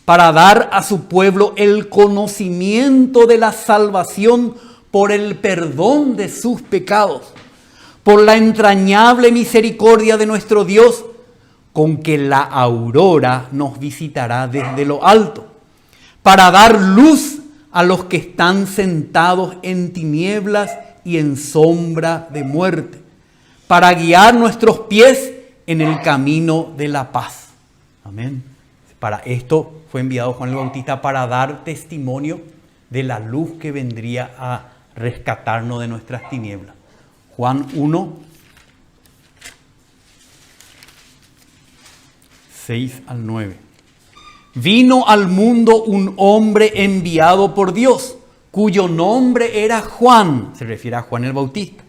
para dar a su pueblo el conocimiento de la salvación por el perdón de sus pecados, por la entrañable misericordia de nuestro Dios, con que la aurora nos visitará desde lo alto, para dar luz a los que están sentados en tinieblas y en sombra de muerte, para guiar nuestros pies en el camino de la paz. Amén. Para esto fue enviado Juan el Bautista, para dar testimonio de la luz que vendría a rescatarnos de nuestras tinieblas. Juan 1, 6 al 9. Vino al mundo un hombre enviado por Dios, cuyo nombre era Juan, se refiere a Juan el Bautista.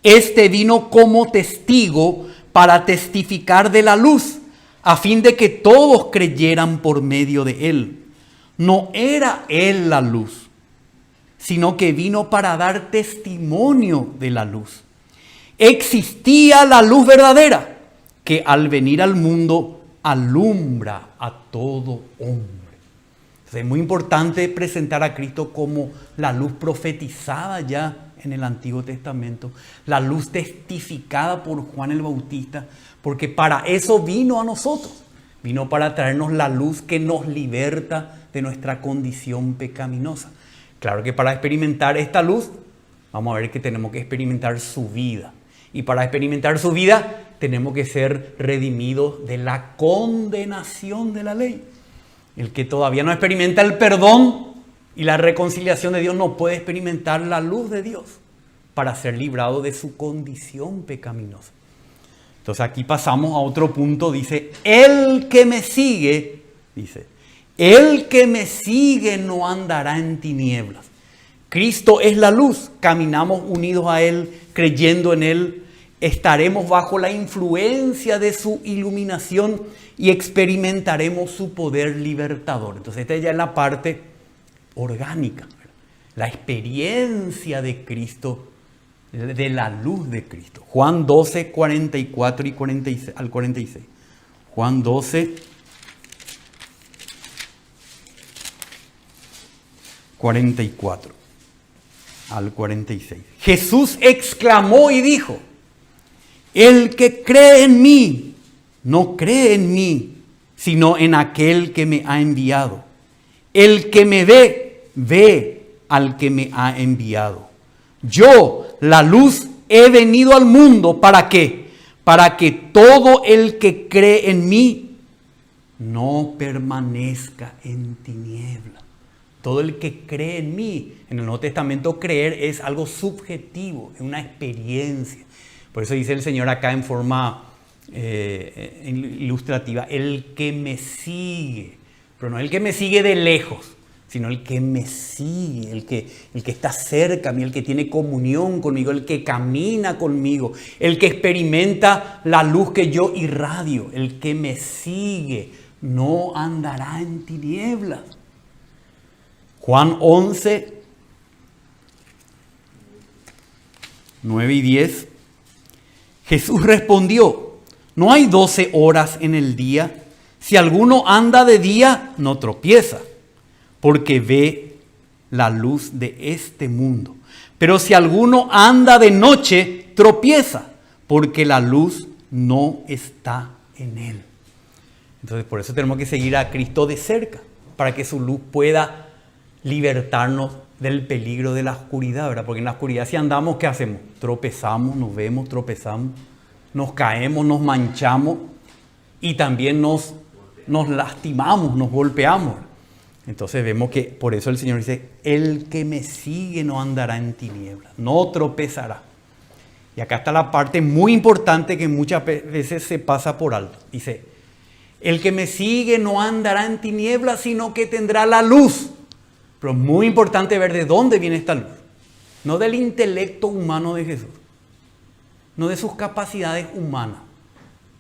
Este vino como testigo para testificar de la luz, a fin de que todos creyeran por medio de él. No era él la luz, sino que vino para dar testimonio de la luz. Existía la luz verdadera, que al venir al mundo alumbra a todo hombre. Entonces, es muy importante presentar a Cristo como la luz profetizada ya en el Antiguo Testamento, la luz testificada por Juan el Bautista, porque para eso vino a nosotros. Vino para traernos la luz que nos liberta de nuestra condición pecaminosa. Claro que para experimentar esta luz, vamos a ver que tenemos que experimentar su vida. Y para experimentar su vida, tenemos que ser redimidos de la condenación de la ley. El que todavía no experimenta el perdón y la reconciliación de Dios no puede experimentar la luz de Dios para ser librado de su condición pecaminosa. Entonces aquí pasamos a otro punto, dice, el que me sigue, el que me sigue no andará en tinieblas. Cristo es la luz, caminamos unidos a Él, creyendo en Él, estaremos bajo la influencia de su iluminación y experimentaremos su poder libertador. Entonces esta ya es la parte orgánica, ¿verdad? La experiencia de Cristo, de la luz de Cristo. Juan 12, 44 y 46, al 46. Juan 12, 44 al 46. Jesús exclamó y dijo, el que cree en mí, no cree en mí, sino en aquel que me ha enviado. El que me ve, ve al que me ha enviado. Yo, la luz, he venido al mundo, ¿para qué? Para que todo el que cree en mí no permanezca en tinieblas. Todo el que cree en mí, en el Nuevo Testamento creer es algo subjetivo, es una experiencia. Por eso dice el Señor acá en forma ilustrativa, el que me sigue, pero no el que me sigue de lejos, sino el que me sigue, el que está cerca a mí, el que tiene comunión conmigo, el que camina conmigo, el que experimenta la luz que yo irradio, el que me sigue no andará en tinieblas. Juan 11, 9 y 10. Jesús respondió, no hay 12 horas en el día. Si alguno anda de día, no tropieza, porque ve la luz de este mundo. Pero si alguno anda de noche, tropieza, porque la luz no está en él. Entonces, por eso tenemos que seguir a Cristo de cerca, para que su luz pueda libertarnos del peligro de la oscuridad, ¿verdad? Porque en la oscuridad si andamos, ¿qué hacemos? Tropezamos, nos vemos, tropezamos, nos caemos, nos manchamos y también nos lastimamos, nos golpeamos. Entonces vemos que por eso el Señor dice, el que me sigue no andará en tinieblas, no tropezará. Y acá está la parte muy importante que muchas veces se pasa por alto. Dice, el que me sigue no andará en tinieblas, sino que tendrá la luz. Pero es muy importante ver de dónde viene esta luz. No del intelecto humano de Jesús, no de sus capacidades humanas,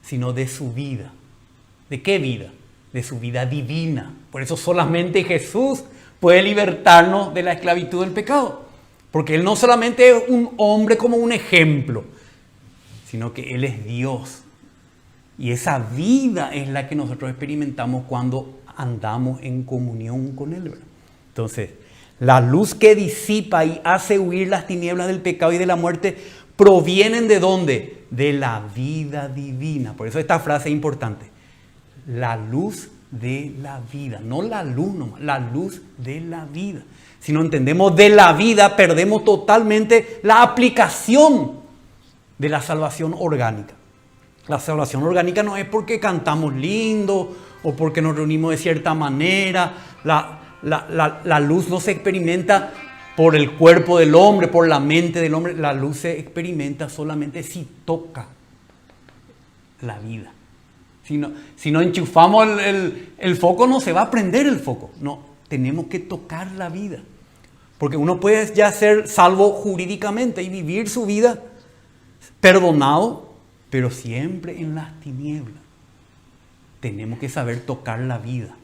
sino de su vida. ¿De qué vida? De su vida divina. Por eso solamente Jesús puede libertarnos de la esclavitud del pecado. Porque Él no solamente es un hombre como un ejemplo, sino que Él es Dios. Y esa vida es la que nosotros experimentamos cuando andamos en comunión con Él, ¿verdad? Entonces, la luz que disipa y hace huir las tinieblas del pecado y de la muerte provienen ¿de dónde? De la vida divina. Por eso esta frase es importante. La luz de la vida, no la luz nomás, la luz de la vida. Si no entendemos de la vida, perdemos totalmente la aplicación de la salvación orgánica. La salvación orgánica no es porque cantamos lindo o porque nos reunimos de cierta manera. La luz no se experimenta por el cuerpo del hombre, por la mente del hombre. La luz se experimenta solamente si toca la vida. Si no enchufamos el foco, no se va a prender el foco. No, tenemos que tocar la vida. Porque uno puede ya ser salvo jurídicamente y vivir su vida perdonado, pero siempre en las tinieblas. Tenemos que saber tocar la vida.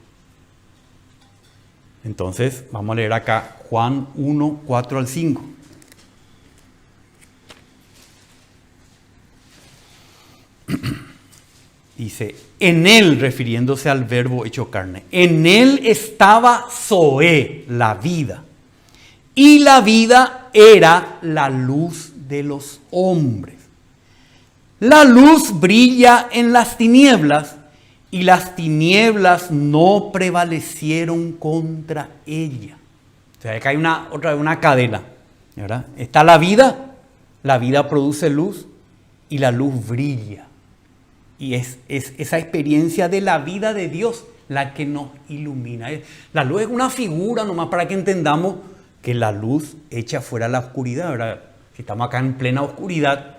Entonces, vamos a leer acá Juan 1, 4 al 5. Dice, en él, refiriéndose al verbo hecho carne, en él estaba Zoé, la vida. Y la vida era la luz de los hombres. La luz brilla en las tinieblas y las tinieblas no prevalecieron contra ella. O sea, acá hay otra vez una cadena, ¿verdad? Está la vida produce luz y la luz brilla. Y es esa experiencia de la vida de Dios la que nos ilumina. La luz es una figura nomás para que entendamos que la luz echa fuera la oscuridad, ¿verdad? Si estamos acá en plena oscuridad,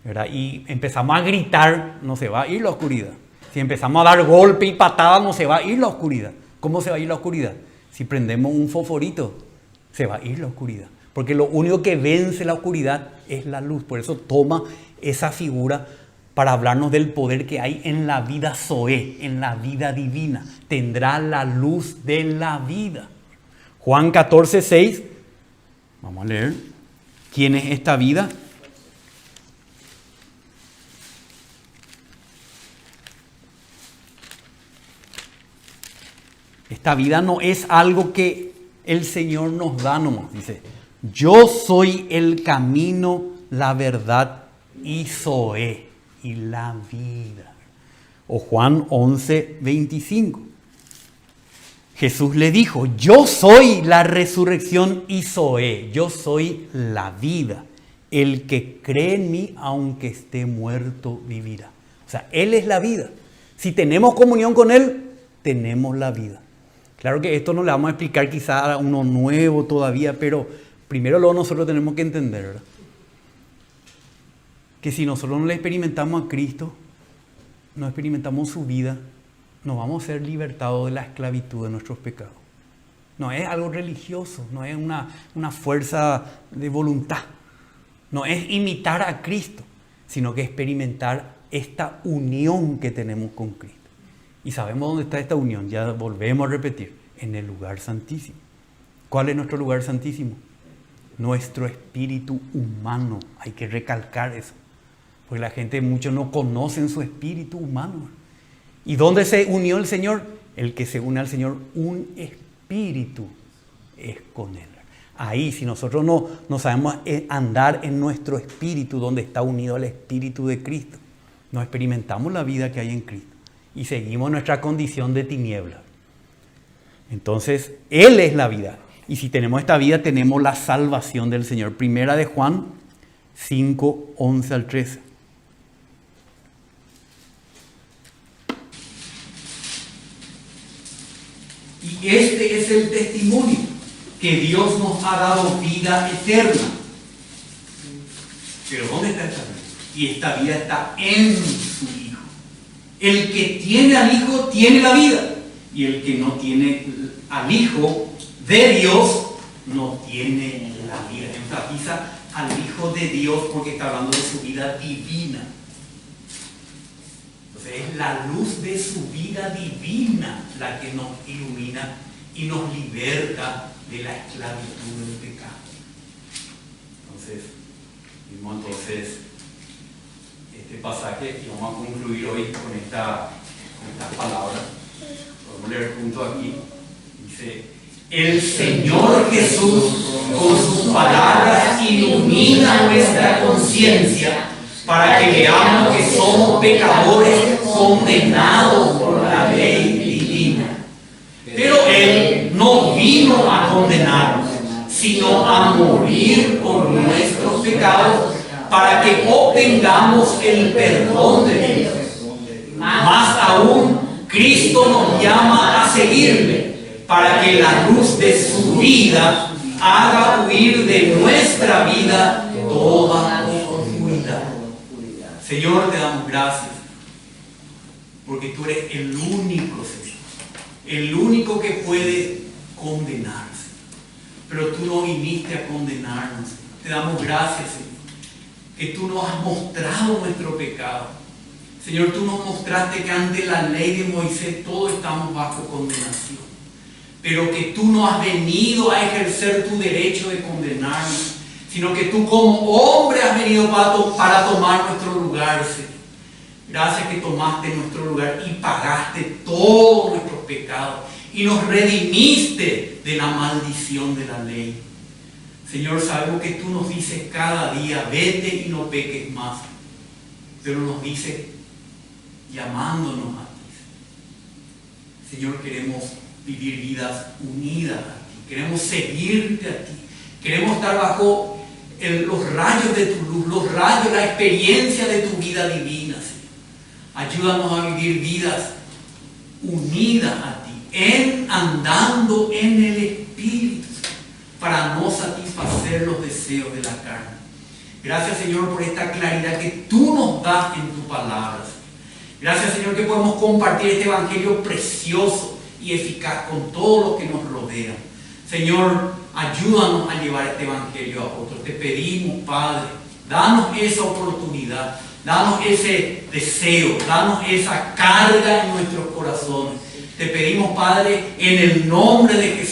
¿verdad? Y empezamos a gritar, no se va a ir la oscuridad. Si empezamos a dar golpe y patada, no se va a ir la oscuridad. ¿Cómo se va a ir la oscuridad? Si prendemos un fosforito, se va a ir la oscuridad. Porque lo único que vence la oscuridad es la luz. Por eso toma esa figura para hablarnos del poder que hay en la vida Zoé, en la vida divina. Tendrá la luz de la vida. Juan 14, 6. Vamos a leer. ¿Quién es esta vida? Esta vida no es algo que el Señor nos da nomás. Dice, yo soy el camino, la verdad y Zoé, y la vida. O Juan 11, 25. Jesús le dijo, yo soy la resurrección y Zoé, yo soy la vida. El que cree en mí, aunque esté muerto, vivirá. O sea, Él es la vida. Si tenemos comunión con Él, tenemos la vida. Claro que esto no le vamos a explicar quizá a uno nuevo todavía, pero primero luego nosotros tenemos que entender, ¿verdad? Que si nosotros no le experimentamos a Cristo, no experimentamos su vida, nos vamos a ser libertados de la esclavitud de nuestros pecados. No es algo religioso, no es una fuerza de voluntad, no es imitar a Cristo, sino que experimentar esta unión que tenemos con Cristo. Y sabemos dónde está esta unión, ya volvemos a repetir, en el lugar santísimo. ¿Cuál es nuestro lugar santísimo? Nuestro espíritu humano, hay que recalcar eso. Porque la gente, muchos no conocen su espíritu humano. ¿Y dónde se unió el Señor? El que se une al Señor, un espíritu es con Él. Ahí, si nosotros no sabemos andar en nuestro espíritu, donde está unido al espíritu de Cristo, no experimentamos la vida que hay en Cristo y seguimos nuestra condición de tiniebla. Entonces, Él es la vida. Y si tenemos esta vida, tenemos la salvación del Señor. Primera de Juan 5, 11 al 13. Y este es el testimonio, que Dios nos ha dado vida eterna. Pero ¿dónde está esta vida? Y esta vida está en su Hijo. El que tiene al Hijo tiene la vida. Y el que no tiene al Hijo de Dios no tiene la vida. Enfatiza al Hijo de Dios porque está hablando de su vida divina. Es la luz de su vida divina la que nos ilumina y nos liberta de la esclavitud del pecado. Entonces, este pasaje y vamos a concluir hoy con estas palabras. Podemos leer juntos aquí. Dice: el Señor Jesús con sus palabras ilumina nuestra conciencia para que veamos que somos pecadores condenados por la ley divina. Pero Él no vino a condenarnos, sino a morir por nuestros pecados para que obtengamos el perdón de Dios. Más aún, Cristo nos llama a seguirle para que la luz de su vida haga huir de nuestra vida toda oscuridad. Señor, te damos gracias porque tú eres el único, Señor, el único que puede condenarse. Pero tú no viniste a condenarnos. Te damos gracias, Señor, que tú nos has mostrado nuestro pecado. Señor, tú nos mostraste que ante la ley de Moisés todos estamos bajo condenación, pero que tú no has venido a ejercer tu derecho de condenarnos, sino que tú como hombre has venido para tomar nuestro lugar, Señor. Gracias que tomaste nuestro lugar y pagaste todos nuestros pecados y nos redimiste de la maldición de la ley. Señor, sabemos que tú nos dices cada día: vete y no peques más. Pero nos dices llamándonos a ti. Señor, queremos vivir vidas unidas a ti. Queremos seguirte a ti. Queremos estar bajo los rayos de tu luz, los rayos, la experiencia de tu vida divina, Señor. Ayúdanos a vivir vidas unidas a ti, andando en el Espíritu, para no satisfacer los deseos de la carne. Gracias, Señor, por esta claridad que tú nos das en tu palabra. Gracias, Señor, que podemos compartir este evangelio precioso y eficaz con todos los que nos rodean. Señor, ayúdanos a llevar este evangelio a otros. Te pedimos, Padre, danos esa oportunidad, danos ese deseo, danos esa carga en nuestros corazones. Te pedimos, Padre, en el nombre de Jesús,